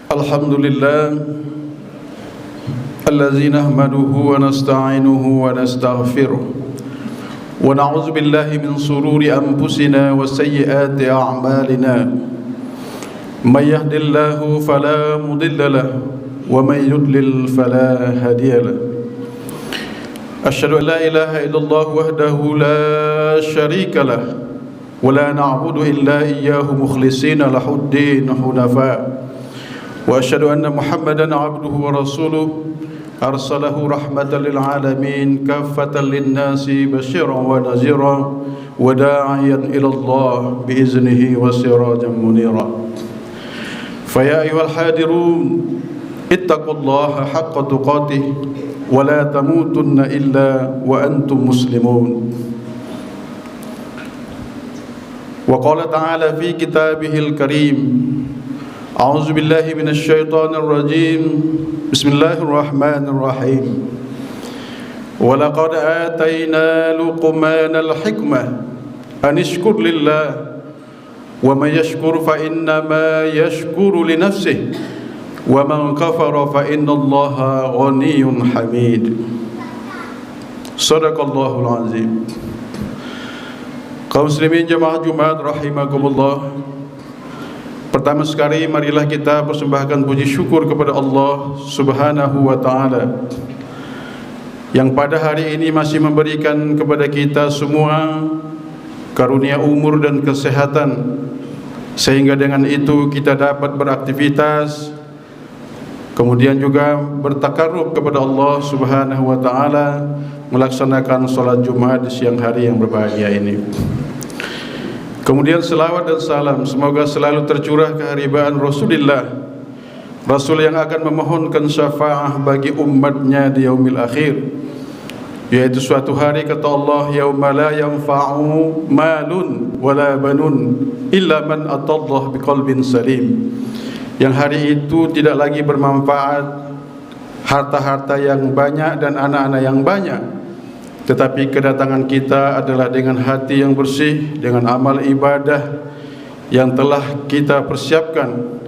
Alhamdulillah allazi nahmaduhu wa nasta'inuhu wa nastaghfiruh wa na'udzu billahi min sururi anfusina wa sayyiati a'malina may yahdihillahu fala mudilla lahu wa may yudlil fala hadiya lahu asyhadu an la ilaha illallah wahdahu la syarika lahu wa la na'budu illa iyyahu mukhlishina lahud-din hunafa wa asyhadu anna Muhammadan abduhu wa rasuluh arsalahu rahmatan lil alamin kaffatan lin nasi basyiran wa nadhira wa da'iyan ila Allah bi iznihi wa sirajan munira fa ya ayyuhal hadirun ittaqullaha haqqa tuqatih wa la tamutunna illa wa antum muslimun wa qala ta'ala fi kitabihil karim A'udzu billahi minasy syaithanir rajim. Bismillahirrahmanirrahim. Wa laqad atayna Luqmanal hikmah an ishkur lillah wa may yashkur fa innama yashkuru li nafsihi wa man kafara fa innallaha ghaniyyun hamid. Shadaqallahul azim. Kaum muslimin jemaah Jumat rahimakumullah. Pertama sekali marilah kita persembahkan puji syukur kepada Allah Subhanahu wa taala yang pada hari ini masih memberikan kepada kita semua karunia umur dan kesehatan sehingga dengan itu kita dapat beraktivitas kemudian juga bertakarrub kepada Allah Subhanahu wa taala melaksanakan salat Jumat di siang hari yang berbahagia ini. Kemudian selawat dan salam semoga selalu tercurah keharibaan Rasulullah, Rasul yang akan memohonkan syafaat bagi umatnya di yaumil akhir, yaitu suatu hari kata Allah, yauma la yanfa'u malun wala banun illa man atallah biqalbin salim, yang hari itu tidak lagi bermanfaat harta-harta yang banyak dan anak-anak yang banyak, tetapi kedatangan kita adalah dengan hati yang bersih, dengan amal ibadah yang telah kita persiapkan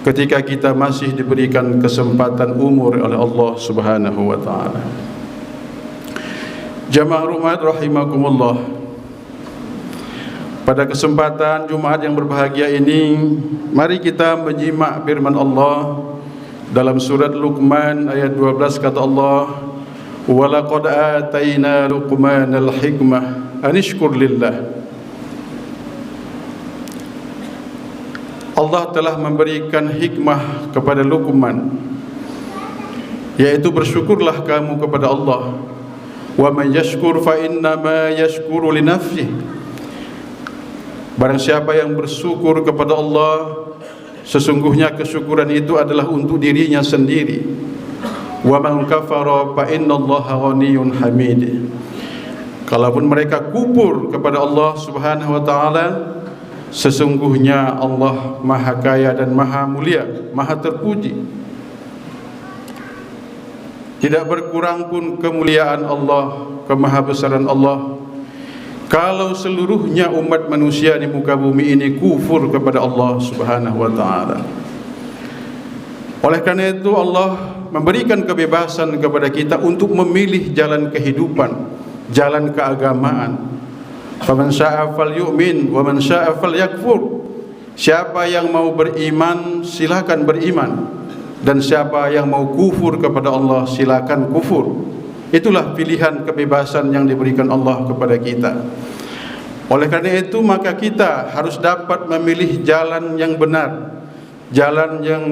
ketika kita masih diberikan kesempatan umur oleh Allah Subhanahu wa taala. Jamaah rumat rahimakumullah. Pada kesempatan Jumat yang berbahagia ini, mari kita menyimak firman Allah dalam surat Luqman ayat 12 kata Allah, wa laqad atayna Luqmanal hikmah an ishkur lillah. Allah telah memberikan hikmah kepada Luqman, yaitu bersyukurlah kamu kepada Allah. Wa man yashkur fa innama yashkuru li nafsihi. Barang siapa yang bersyukur kepada Allah, sesungguhnya kesyukuran itu adalah untuk dirinya sendiri. Wa man kafara fa innallaha ghaniyyun hamid. Kalaupun mereka kufur kepada Allah Subhanahu wa taala, sesungguhnya Allah Maha Kaya dan Maha Mulia, Maha terpuji. Tidak berkurang pun kemuliaan Allah, kemahabesaran Allah kalau seluruhnya umat manusia di muka bumi ini kufur kepada Allah Subhanahu wa taala. Oleh karena itu Allah memberikan kebebasan kepada kita untuk memilih jalan kehidupan, jalan keagamaan. Faman syaa'a falyu'min wa man syaa'a falyakfur. Siapa yang mau beriman silakan beriman, dan siapa yang mau kufur kepada Allah silakan kufur. Itulah pilihan kebebasan yang diberikan Allah kepada kita. Oleh karena itu maka kita harus dapat memilih jalan yang benar, jalan yang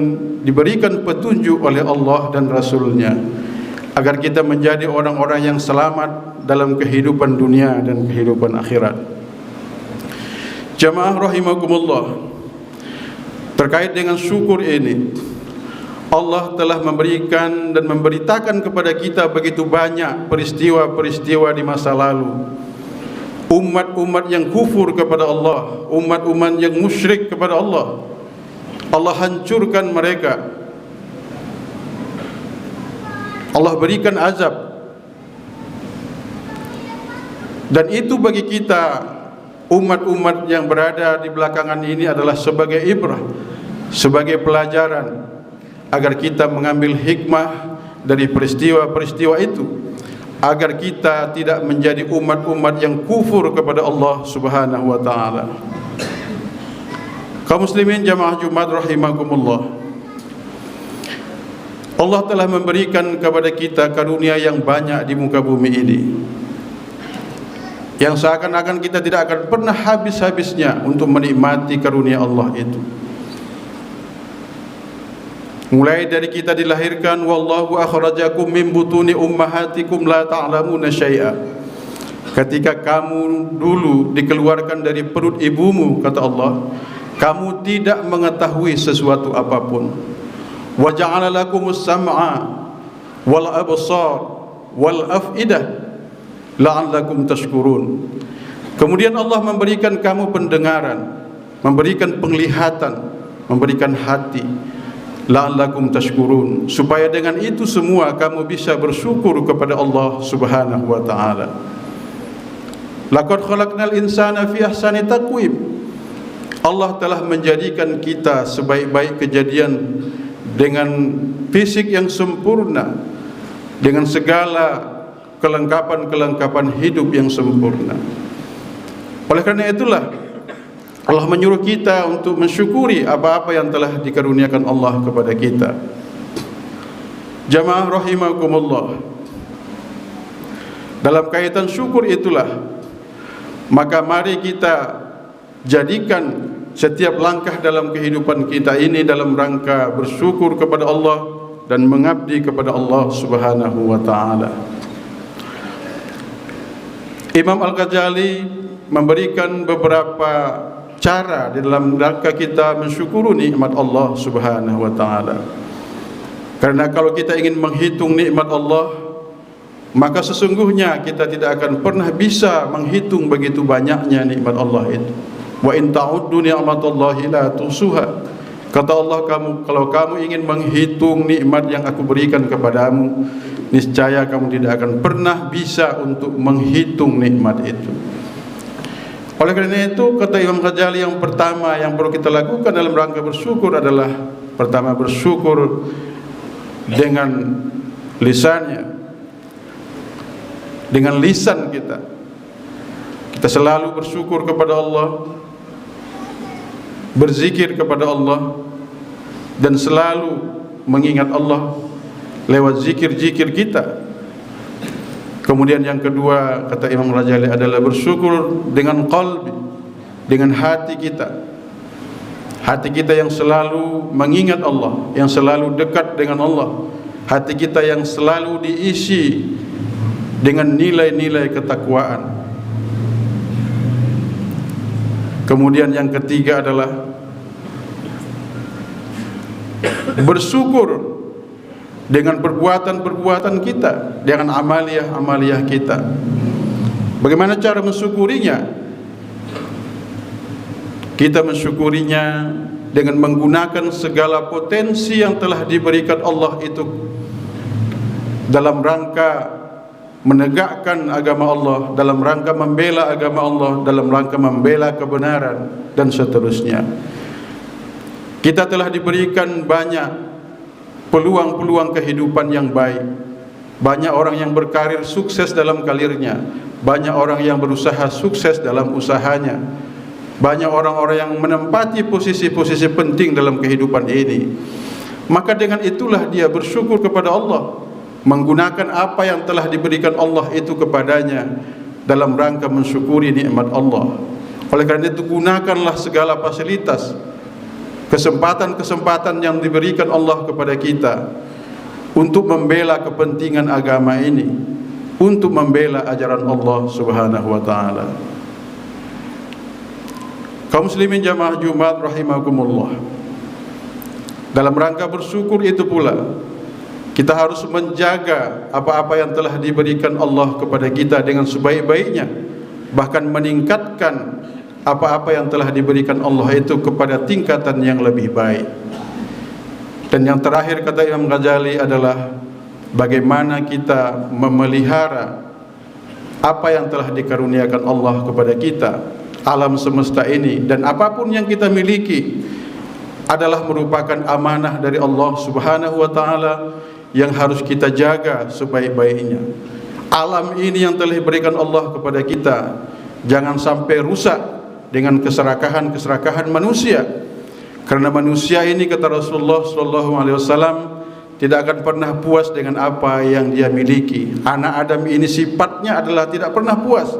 diberikan petunjuk oleh Allah dan Rasul-Nya, agar kita menjadi orang-orang yang selamat dalam kehidupan dunia dan kehidupan akhirat. Jamaah rahimakumullah, terkait dengan syukur ini, Allah telah memberikan dan memberitakan kepada kita begitu banyak peristiwa-peristiwa di masa lalu. Umat-umat yang kufur kepada Allah, umat-umat yang musyrik kepada Allah, Allah hancurkan mereka. Allah berikan azab. Dan itu bagi kita umat-umat yang berada di belakangan ini adalah sebagai ibrah, sebagai pelajaran, agar kita mengambil hikmah dari peristiwa-peristiwa itu, agar kita tidak menjadi umat-umat yang kufur kepada Allah Subhanahu wa taala. Kaum muslimin jamaah Jumat rahimakumullah, Allah telah memberikan kepada kita karunia yang banyak di muka bumi ini, yang seakan-akan kita tidak akan pernah habis-habisnya untuk menikmati karunia Allah itu. Mulai dari kita dilahirkan, wallahu akhrajakum min butuni ummahatikum la ta'lamuna syai'a. Ketika kamu dulu dikeluarkan dari perut ibumu, kata Allah, kamu tidak mengetahui sesuatu apapun. Wa ja'ala lakumus sam'a wal absar wal af'idah la'allakum tashkurun. Kemudian Allah memberikan kamu pendengaran, memberikan penglihatan, memberikan hati, la'allakum tashkurun, supaya dengan itu semua kamu bisa bersyukur kepada Allah Subhanahu wa taala. Laqad khalaqnal insana fi ahsani taqwim. Allah telah menjadikan kita sebaik-baik kejadian dengan fisik yang sempurna, dengan segala kelengkapan-kelengkapan hidup yang sempurna. Oleh karena itulah Allah menyuruh kita untuk mensyukuri apa-apa yang telah dikaruniakan Allah kepada kita. Jamaah rahimakumullah, dalam kaitan syukur itulah, maka mari kita jadikan setiap langkah dalam kehidupan kita ini dalam rangka bersyukur kepada Allah dan mengabdi kepada Allah Subhanahu wa taala. Imam Al-Ghazali memberikan beberapa cara di dalam rangka kita mensyukuri nikmat Allah Subhanahu wa taala. Karena kalau kita ingin menghitung nikmat Allah, maka sesungguhnya kita tidak akan pernah bisa menghitung begitu banyaknya nikmat Allah itu. Wa in ta'uddu ni'matallahi la tuhsuha. Kata Allah, kalau kamu ingin menghitung nikmat yang aku berikan kepadamu, niscaya kamu tidak akan pernah bisa untuk menghitung nikmat itu. Oleh karena itu, kata Imam Ghazali, yang pertama yang perlu kita lakukan dalam rangka bersyukur adalah, pertama, bersyukur dengan lisannya, dengan lisan kita. Kita selalu bersyukur kepada Allah, berzikir kepada Allah, dan selalu mengingat Allah lewat zikir-zikir kita. Kemudian yang kedua, kata Imam Ghazali, adalah bersyukur dengan qalbi, dengan hati kita. Hati kita yang selalu mengingat Allah, yang selalu dekat dengan Allah. Hati kita yang selalu diisi dengan nilai-nilai ketakwaan. Kemudian yang ketiga adalah bersyukur dengan perbuatan-perbuatan kita, dengan amaliyah-amaliyah kita. Bagaimana cara mensyukurinya? Kita mensyukurinya dengan menggunakan segala potensi yang telah diberikan Allah itu dalam rangka menegakkan agama Allah, dalam rangka membela agama Allah, dalam rangka membela kebenaran, dan seterusnya. Kita telah diberikan banyak peluang-peluang kehidupan yang baik. Banyak orang yang berkarir sukses dalam karirnya, banyak orang yang berusaha sukses dalam usahanya, banyak orang-orang yang menempati posisi-posisi penting dalam kehidupan ini. Maka dengan itulah dia bersyukur kepada Allah, menggunakan apa yang telah diberikan Allah itu kepadanya dalam rangka mensyukuri nikmat Allah. Oleh karena itu, gunakanlah segala fasilitas, kesempatan-kesempatan yang diberikan Allah kepada kita untuk membela kepentingan agama ini, untuk membela ajaran Allah Subhanahu wa taala. Kaum muslimin jamaah Jumat rahimakumullah, dalam rangka bersyukur itu pula kita harus menjaga apa-apa yang telah diberikan Allah kepada kita dengan sebaik-baiknya, bahkan meningkatkan apa-apa yang telah diberikan Allah itu kepada tingkatan yang lebih baik. Dan yang terakhir, kata Imam Ghazali, adalah bagaimana kita memelihara apa yang telah dikaruniakan Allah kepada kita, alam semesta ini, dan apapun yang kita miliki adalah merupakan amanah dari Allah Subhanahu wa taala yang harus kita jaga sebaik-baiknya. Alam ini yang telah diberikan Allah kepada kita jangan sampai rusak dengan keserakahan manusia. Karena manusia ini, kata Rasulullah SAW, tidak akan pernah puas dengan apa yang dia miliki. Anak Adam ini sifatnya adalah tidak pernah puas.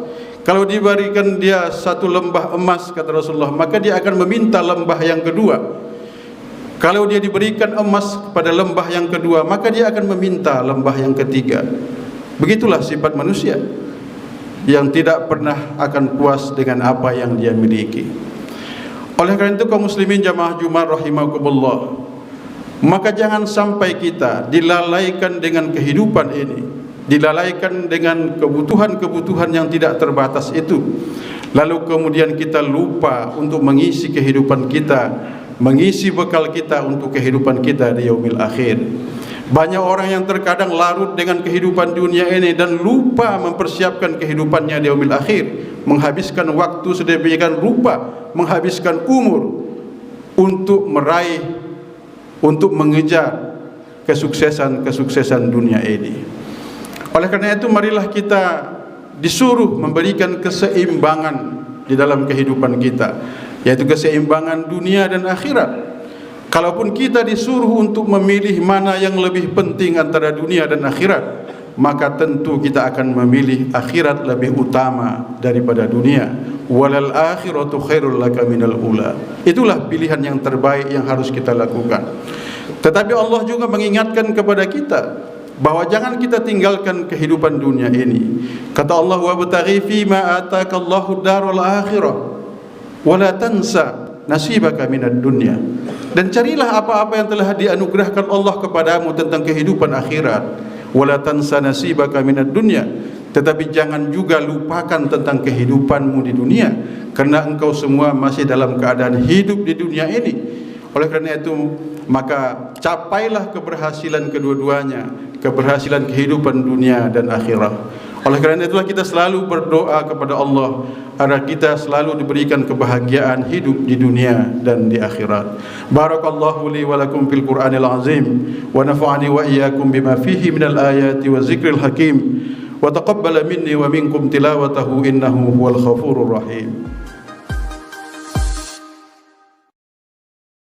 Kalau diberikan dia satu lembah emas, kata Rasulullah, maka dia akan meminta lembah yang kedua. Kalau dia diberikan emas pada lembah yang kedua, maka dia akan meminta lembah yang ketiga. Begitulah sifat manusia yang tidak pernah akan puas dengan apa yang dia miliki. Oleh karena itu, kaum muslimin jamaah Jumat rahimakumullah, maka jangan sampai kita dilalaikan dengan kehidupan ini, dilalaikan dengan kebutuhan-kebutuhan yang tidak terbatas itu, lalu kemudian kita lupa untuk mengisi kehidupan kita, mengisi bekal kita untuk kehidupan kita di yaumil akhir. Banyak orang yang terkadang larut dengan kehidupan dunia ini dan lupa mempersiapkan kehidupannya di yaumil akhir, menghabiskan waktu sedemikian rupa, menghabiskan umur untuk meraih, untuk mengejar kesuksesan dunia ini. Oleh karena itu, marilah kita disuruh memberikan keseimbangan di dalam kehidupan kita, yaitu keseimbangan dunia dan akhirat. Kalaupun kita disuruh untuk memilih mana yang lebih penting antara dunia dan akhirat, maka tentu kita akan memilih akhirat lebih utama daripada dunia. Walal akhiratu khairul laka minal ula. Itulah pilihan yang terbaik yang harus kita lakukan. Tetapi Allah juga mengingatkan kepada kita bahwa jangan kita tinggalkan kehidupan dunia ini. Kata Allah, wabtaghi fima atakallahu darul akhirah wala tansa nasibaka minad dunya. Dan carilah apa-apa yang telah dianugerahkan Allah kepadamu tentang kehidupan akhirat. Wala tansa nasibaka minad dunya. Tetapi jangan juga lupakan tentang kehidupanmu di dunia, karena engkau semua masih dalam keadaan hidup di dunia ini. Oleh karena itu, maka capailah keberhasilan kedua-duanya, keberhasilan kehidupan dunia dan akhirat. Oleh karena itulah kita selalu berdoa kepada Allah agar kita selalu diberikan kebahagiaan hidup di dunia dan di akhirat. Barakallahu li wa lakum fil Qur'anil azim wa nafa'ani wa iyyakum bima fihi minal ayati wa zikril hakim wa taqabbala minni wa minkum tilawatahu innahu huwal ghafurur rahim.